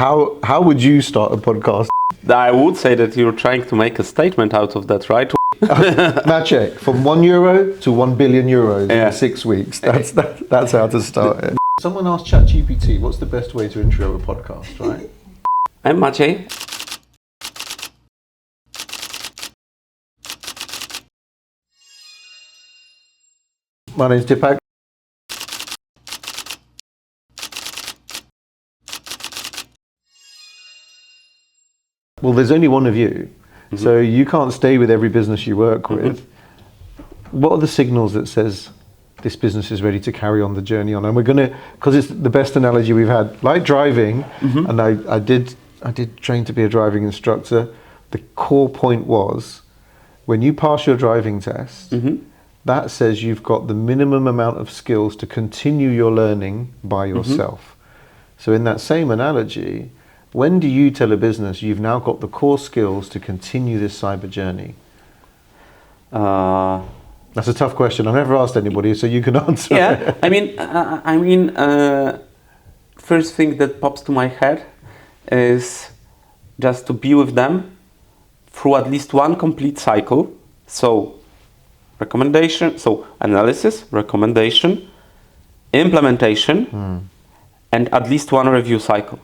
how would you start a podcast? I would say that you're trying to make a statement out of that, right? Maciej, from €1 to €1 billion in 6 weeks. That's how to start it. Someone asked ChatGPT, what's the best way to intro a podcast, right? I'm Maciej. My name's Dipak. Well, there's only one of you, so you can't stay with every business you work with. What are the signals that says this business is ready to carry on the journey on? And we're going to, because it's the best analogy we've had, like driving, and I did train to be a driving instructor. The core point was, when you pass your driving test, that says you've got the minimum amount of skills to continue your learning by yourself. So in that same analogy, when do you tell a business you've now got the core skills to continue this cyber journey? That's a tough question. I've never asked anybody, so you can answer. Yeah, I mean, first thing that pops to my head is just to be with them through at least one complete cycle. So recommendation, so analysis, recommendation, implementation, and at least one review cycle.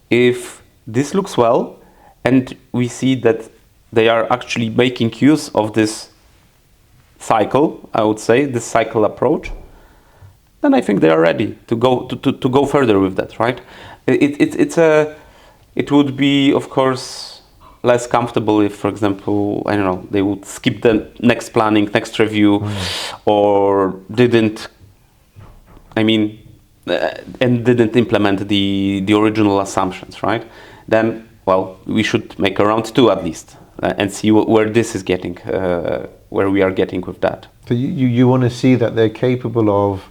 If this looks well, and we see that they are actually making use of this cycle, I would say, this cycle approach, then I think they are ready to go further with that, right? It would be, of course, less comfortable if, for example, I don't know, they would skip the next planning, next review, or didn't implement the original assumptions, right? Then, well, we should make a round two at least and see where this is getting, where we are getting with that. So you want to see that they're capable of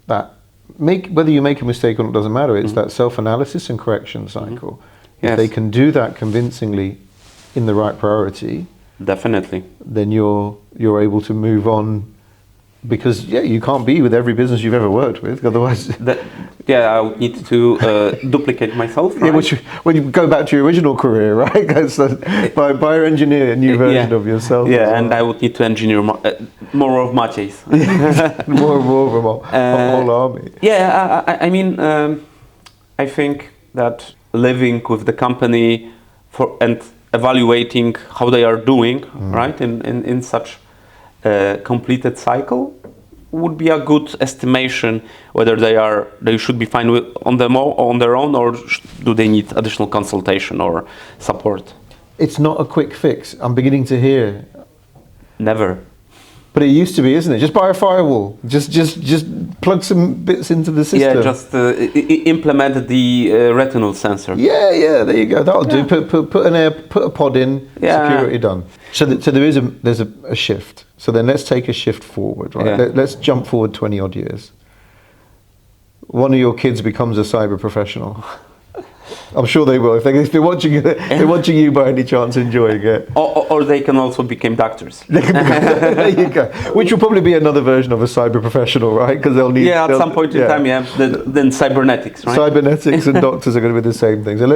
that. Whether you make a mistake or not doesn't matter. It's that self-analysis and correction cycle. If they can do that convincingly in the right priority, definitely, then you're able to move on. Because you can't be with every business you've ever worked with, otherwise. I would need to duplicate myself. Right? Yeah, when you go back to your original career, right? So engineer a new version of yourself. Yeah, and I would need to engineer more of Maciej's. more of a whole army. Yeah, I think that living with the company and evaluating how they are doing, right, in such completed cycle would be a good estimation whether they should be fine on their own, or do they need additional consultation or support. It's not a quick fix. I'm beginning to hear. Never. But it used to be, isn't it? Just buy a firewall. Just plug some bits into the system. Yeah, just implement the retinal sensor. Yeah. There you go. That'll do. Put a pod in. Yeah. Security done. So there's a shift. So then let's take a shift forward, right? Yeah. Let's jump forward 20 odd years. One of your kids becomes a cyber professional. I'm sure they will. If they're watching you by any chance enjoying it. Or they can also become doctors. There you go. Which will probably be another version of a cyber professional, right? Because they'll need. Yeah, at some point in time, then cybernetics, right? Cybernetics and doctors are going to be the same thing. So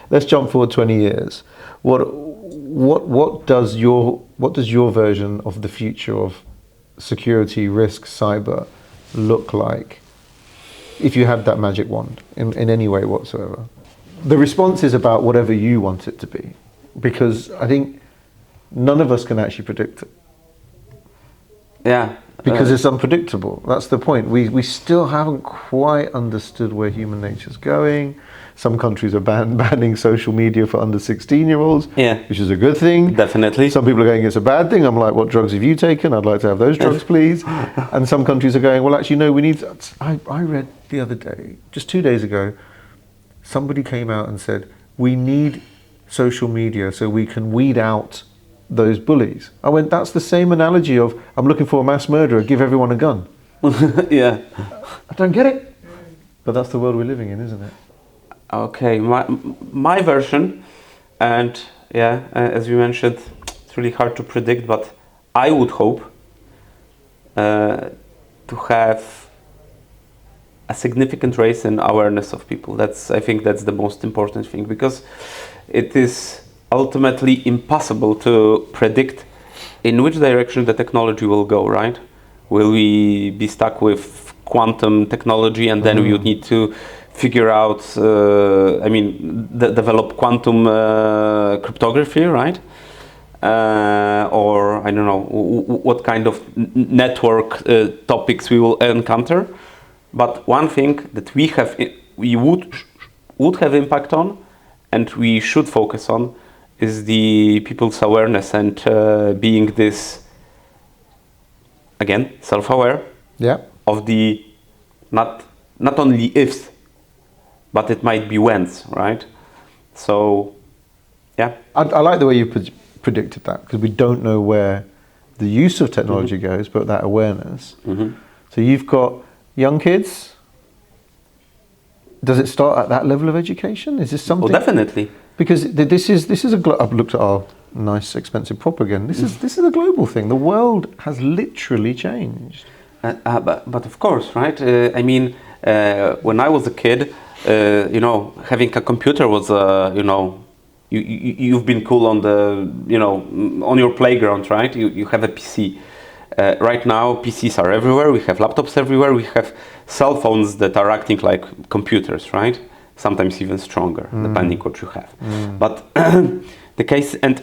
let's jump forward 20 years. What does your version of the future of security, risk, cyber look like? If you had that magic wand in any way whatsoever. The response is about whatever you want it to be, because I think none of us can actually predict it. Yeah. Because it's unpredictable. That's the point. We still haven't quite understood where human nature's going. Some countries are banning social media for under 16-year-olds, which is a good thing. Definitely. Some people are going, it's a bad thing. I'm like, what drugs have you taken? I'd like to have those drugs, please. And some countries are going, well, actually, no, we need... I read the other day, just 2 days ago, somebody came out and said, we need social media so we can weed out those bullies. I went, that's the same analogy of, I'm looking for a mass murderer, give everyone a gun. Yeah. I don't get it. But that's the world we're living in, isn't it? Okay, my version, and as you mentioned, it's really hard to predict, but I would hope to have a significant raise in awareness of people. I think that's the most important thing, because it is ultimately impossible to predict in which direction the technology will go, right? Will we be stuck with quantum technology, and then we would need to figure out, develop quantum cryptography, right? Or I don't know what kind of network topics we will encounter. But one thing that we would have impact on, and we should focus on, is the people's awareness and being this, again, self-aware of the not only ifs, but it might be whens, right? So, yeah. I like the way you predicted that, because we don't know where the use of technology goes, but that awareness. So you've got young kids. Does it start at that level of education? Is this something? Well, definitely. Because this is I've looked at our nice expensive prop again. This is a global thing. The world has literally changed. But of course, right? When I was a kid, having a computer was, you've been cool on on your playground, right? You have a PC. Right now, PCs are everywhere. We have laptops everywhere. We have cell phones that are acting like computers, right? Sometimes even stronger, depending what you have. But the case, and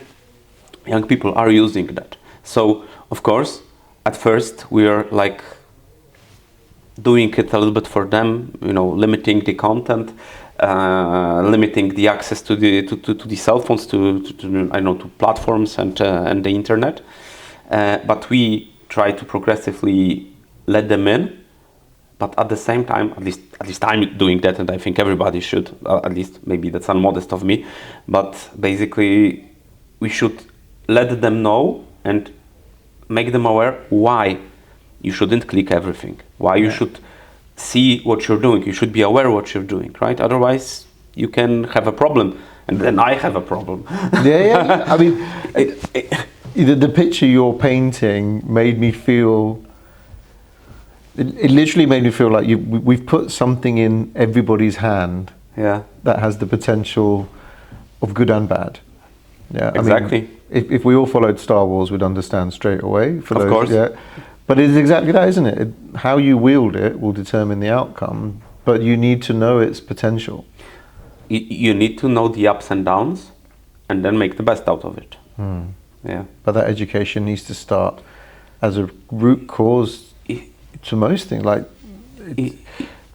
young people are using that. So, of course, at first we are like doing it a little bit for them, limiting the content, limiting the access to the cell phones, to platforms and the internet. But we try to progressively let them in. But at the same time, at least I'm doing that, and I think everybody should. At least, maybe that's unmodest of me, but basically, we should let them know and make them aware why you shouldn't click everything, why you should see what you're doing. You should be aware of what you're doing, right? Otherwise, you can have a problem, and then I have a problem. Yeah. I mean, the picture you're painting made me feel. It literally made me feel like we've put something in everybody's hand that has the potential of good and bad. Yeah, exactly. I mean, if we all followed Star Wars, we'd understand straight away. Of course. Yeah, but it is exactly that, isn't it? How you wield it will determine the outcome, but you need to know its potential. You need to know the ups and downs, and then make the best out of it. Yeah. But that education needs to start as a root cause to most things. Like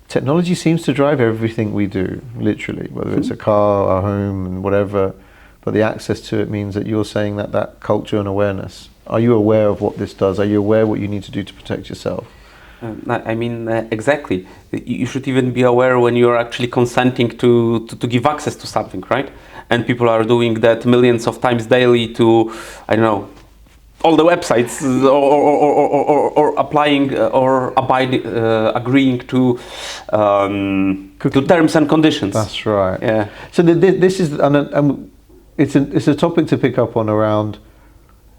technology seems to drive everything we do, literally, whether it's a car, a home, and whatever. But the access to it means that you're saying that culture and awareness. Are you aware of what this does? Are you aware what you need to do to protect yourself? Exactly. You should even be aware when you're actually consenting to give access to something, right? And people are doing that millions of times daily to, I don't know, all the websites, or applying or agreeing to terms and conditions. That's right. Yeah. So this is, and it's a topic to pick up on around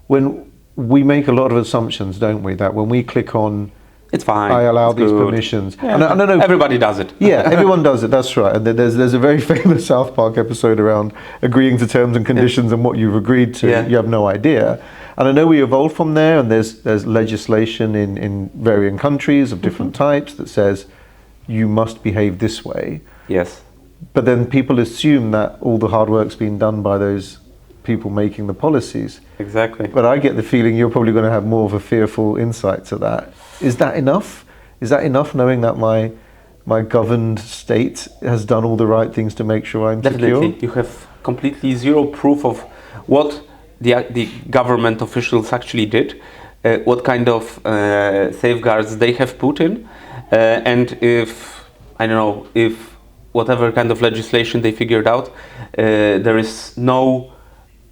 when we make a lot of assumptions, don't we? That when we click on, it's fine, I allow it's these good. permissions. Yeah. And I don't know. Everybody does it. Yeah, everyone does it. That's right. And there's a very famous South Park episode around agreeing to terms and conditions and what you've agreed to. Yeah. You have no idea. And I know we evolved from there, and there's legislation in varying countries of different types that says you must behave this way. Yes. But then people assume that all the hard work's been done by those people making the policies. Exactly. But I get the feeling you're probably going to have more of a fearful insight to that. Is that enough? Is that enough, knowing that my governed state has done all the right things to make sure I'm Definitely. secure? You have completely zero proof of what the government officials actually did, what kind of safeguards they have put in, and if whatever kind of legislation they figured out, there is no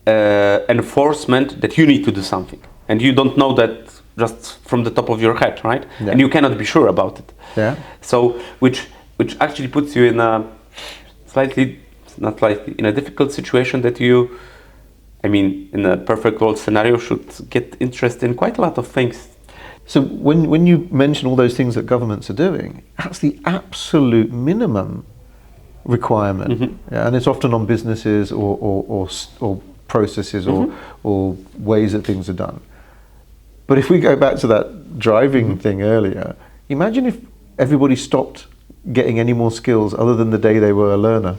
enforcement that you need to do something, and you don't know that just from the top of your head, right? Yeah. And you cannot be sure about it. Yeah. So which actually puts you in a in a difficult situation that you, in a perfect world scenario, should get interested in quite a lot of things. So when you mention all those things that governments are doing, that's the absolute minimum requirement. Mm-hmm. Yeah, and it's often on businesses or processes or ways that things are done. But if we go back to that driving thing earlier, imagine if everybody stopped getting any more skills other than the day they were a learner.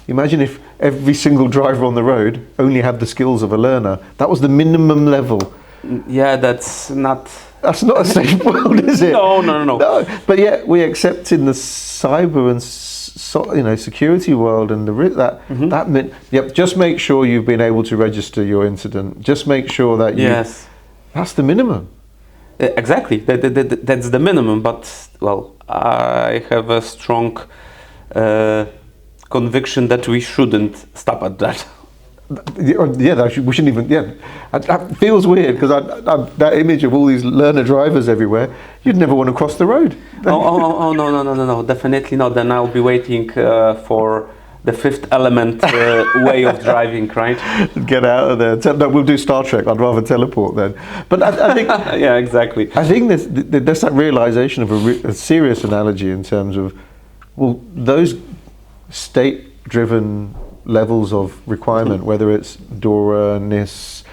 Imagine if every single driver on the road only had the skills of a learner. That was the minimum level. Yeah, that's not a safe world, is it? No. But yet we accept in the cyber and security world and that meant, just make sure you've been able to register your incident. Just make sure that you. Yes. That's the minimum. Exactly. That's the minimum. But well, I have a strong conviction that we shouldn't stop at that. Yeah, we shouldn't even. Yeah, that feels weird because that image of all these learner drivers everywhere, you'd never want to cross the road. No, definitely not. Then I'll be waiting for the fifth element way of driving, right? Get out of there. No, we'll do Star Trek. I'd rather teleport then. But I think. Yeah, exactly. I think there's that realization of a serious analogy in terms of, well, those state-driven levels of requirement, whether it's DORA, NIS,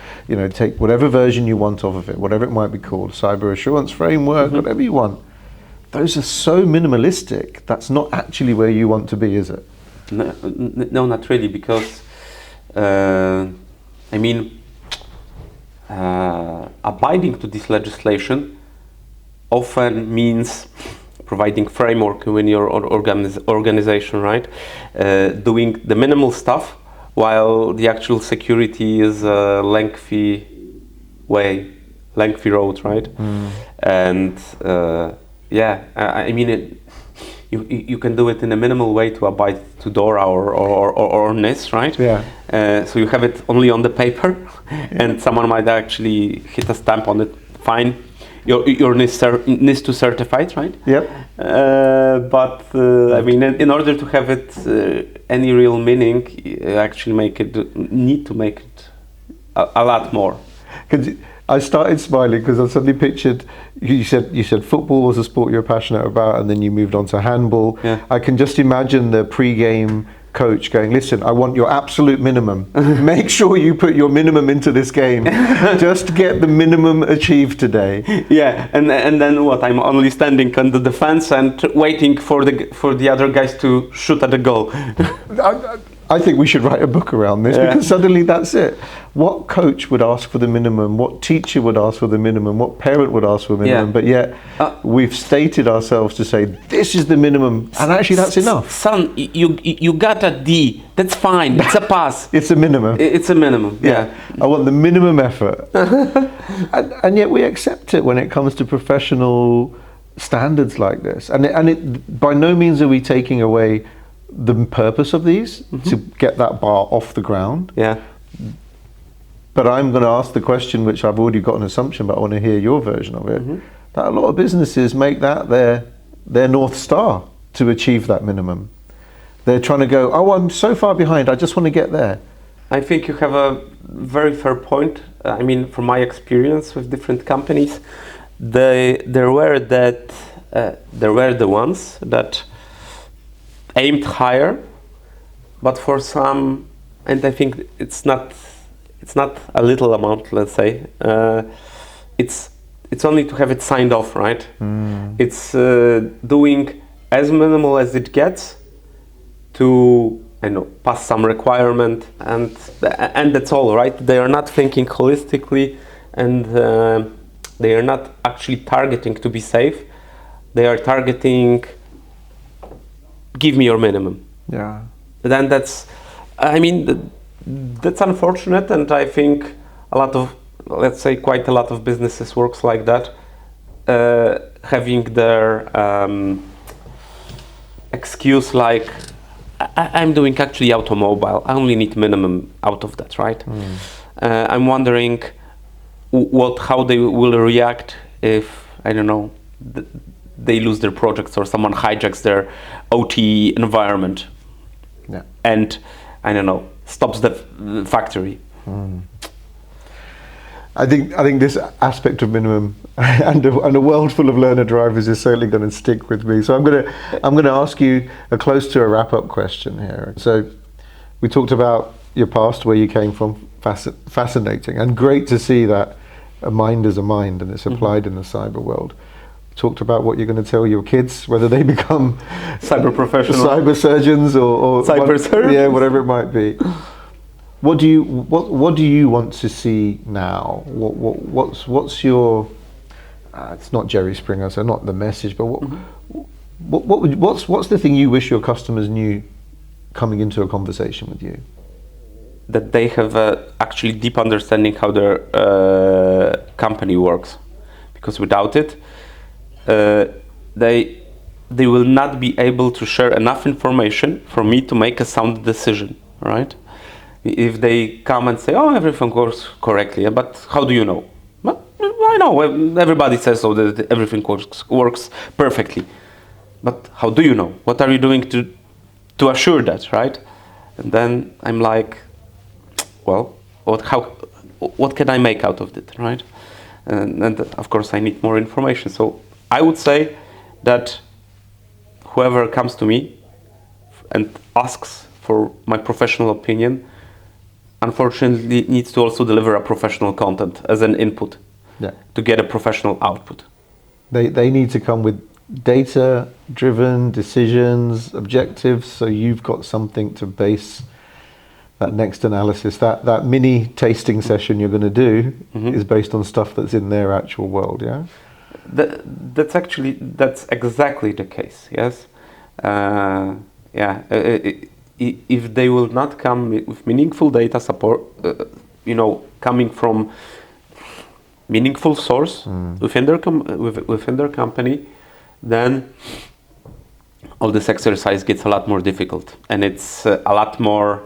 take whatever version you want of it, whatever it might be called, cyber assurance framework, whatever you want. Those are so minimalistic. That's not actually where you want to be, is it? No, not really, because abiding to this legislation often means providing framework within your organization, right? Doing the minimal stuff, while the actual security is a lengthy road, right? And you can do it in a minimal way to abide to DORA or NIS, right? Yeah. So you have it only on the paper, and someone might actually hit a stamp on it. Fine. You're NIS2 certified, right? Yep. But in order to have it any real meaning, you actually need to make it a lot more. I started smiling because I suddenly pictured you said football was a sport you're passionate about, and then you moved on to handball. Yeah. I can just imagine the pre-game coach going, listen, I want your absolute minimum. Make sure you put your minimum into this game. Just get the minimum achieved today. Yeah, and then what? I'm only standing on the defense and waiting for the other guys to shoot at the goal. I think we should write a book around this, because suddenly that's it. What coach would ask for the minimum? What teacher would ask for the minimum? What parent would ask for the minimum? But yet we've stated ourselves to say this is the minimum, and actually that's enough. Son, you got a D. That's fine. It's a pass. It's a minimum. It's a minimum. Yeah. I want the minimum effort, and yet we accept it when it comes to professional standards like this. And it by no means are we taking away the purpose of these to get that bar off the ground. Yeah. But I'm going to ask the question, which I've already got an assumption, but I want to hear your version of it. That a lot of businesses make that their North Star to achieve that minimum. They're trying to go, oh, I'm so far behind, I just want to get there. I think you have a very fair point. From my experience with different companies, there were the ones that aimed higher, but for some, and I think it's not a little amount, let's say, it's only to have it signed off, right? It's doing as minimal as it gets to pass some requirement, and that's all, right? They are not thinking holistically, and they are not actually targeting to be safe. They are targeting, give me your minimum. Yeah. Then that's unfortunate, and I think quite a lot of businesses works like that, having their excuse like, I'm doing actually automobile, I only need minimum out of that, right? I'm wondering how they will react if, I don't know, they lose their projects or someone hijacks their OT environment and, I don't know, stops the factory. I think this aspect of minimum and a world full of learner drivers is certainly going to stick with me. So I'm going to ask you close to a wrap-up question here. So we talked about your past, where you came from, fascinating, and great to see that a mind is a mind and it's applied in the cyber world. We talked about what you're going to tell your kids, whether they become cyber professionals, cyber surgeons, or cyber surgeons, yeah, whatever it might be. What do you want to see now? What's your? It's not Jerry Springer, so not the message, but what's the thing you wish your customers knew coming into a conversation with you? That they have actually deep understanding how their company works, because without it, they will not be able to share enough information for me to make a sound decision, right? If they come and say, "Oh, everything works correctly," but how do you know? Well, I know everybody says so, that everything works perfectly, but how do you know? What are you doing to assure that, right? And then I'm like, well, what can I make out of it, right? And of course I need more information. So I would say that whoever comes to me and asks for my professional opinion, unfortunately needs to also deliver a professional content as an input, to get a professional output. They need to come with data-driven decisions, objectives, so you've got something to base that next analysis. That mini tasting session you're going to do is based on stuff that's in their actual world, yeah? That's exactly the case, yes. If they will not come with meaningful data support, coming from meaningful source within their company, then all this exercise gets a lot more difficult, and it's a lot more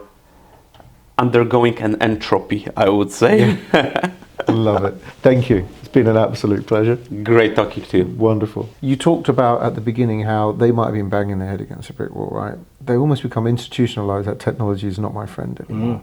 undergoing an entropy, I would say. Love it. Thank you. It's been an absolute pleasure. Great talking to you. Wonderful. You talked about at the beginning how they might have been banging their head against a brick wall, right? They almost become institutionalized that technology is not my friend anymore.